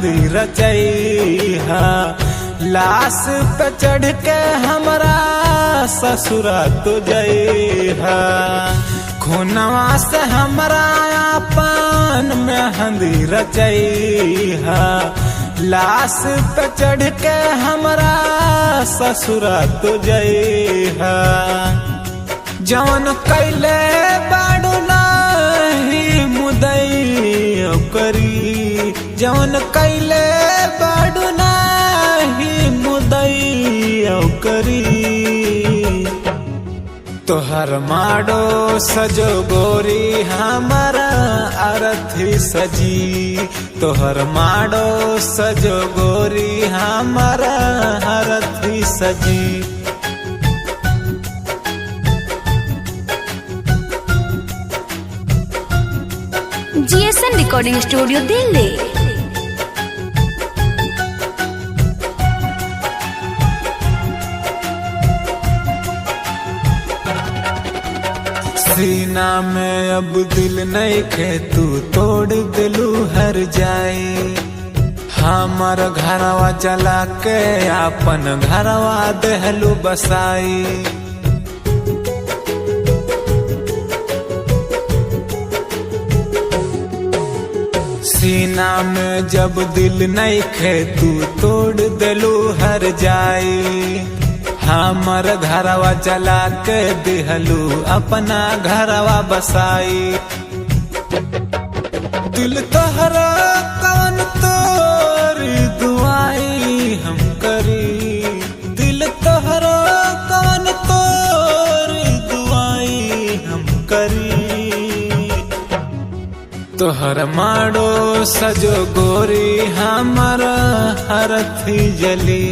मेहंदी रचैहा, लाश पे चढ़ के हमरा ससुरा तो जइहा। खूनवा से हमरा अपन मेहंदी रचैहा, लाश पे चढ़ के हमरा ससुरा तो जइहा। जौन कैले बाड़ू नाही मुदई करी, जौन कैले बाड़ू नाही मुदई करी। तोहर माडो सजो गोरी हमारा अरथी सजी, तोहर माडो सजो गोरी हमारा अरथी सजी। GSN recording studio Delhi. सीना में अब दिल नहीं खे तू तोड़ दिलू हर जाए। हमार घरवा चला के अपन घरवा देहलू बसाई। सीना में जब दिल नहीं खे तू तोड़ दिलू हर जाए। हमार घरवा चला के दिहलू अपना घरवा बसाई। दिल तोहरा कौन तोरी दुआई हम करी, दिल तोहरा कौन तोरी दुआई हम करी। तोहर माडो सजो गोरी हमारा अरथी जली,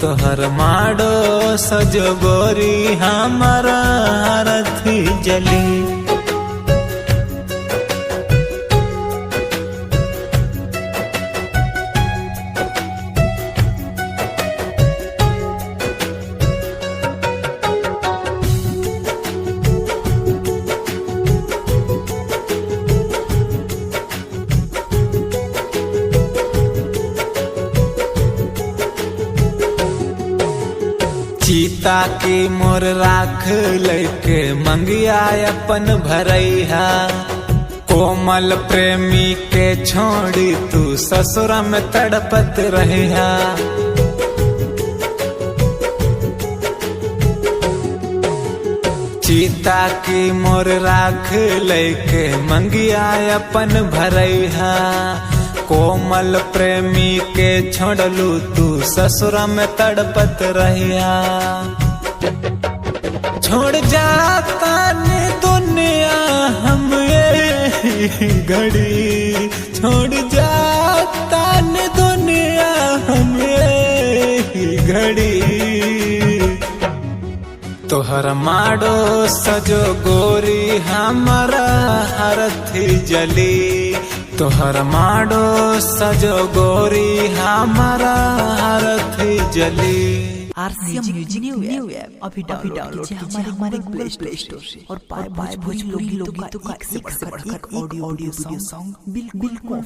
तोहर माडो सजो गोरी हमारा अरथी जली। चीता की मोर राख लेके मंगिया अपन भरैहा। कोमल प्रेमी के छोड़ी तू ससुरा में तड़पत रहिहा। चीता की मोर राख लेके मंगिया अपन भरैहा। कोमल प्रेमी के छोड़लू तू ससुरा में तड़पत रहिया। छोड़ जाता ने दुनिया हम ये घड़ी, छोड़ जाता ने दुनिया हम ये घड़ी। तोहर माडो सजो गोरी हमारा अरथी जली, तोहर माडो सजो गोरी हमारा अरथी जली। RCM म्यूजिक न्यू ऐप अभी डाउनलोड कीजिए हमारे प्ले स्टोर से और पाए भोजपुरी लोगी का एक से बढ़कर एक ऑडियो वीडियो सॉन्ग बिल्कुल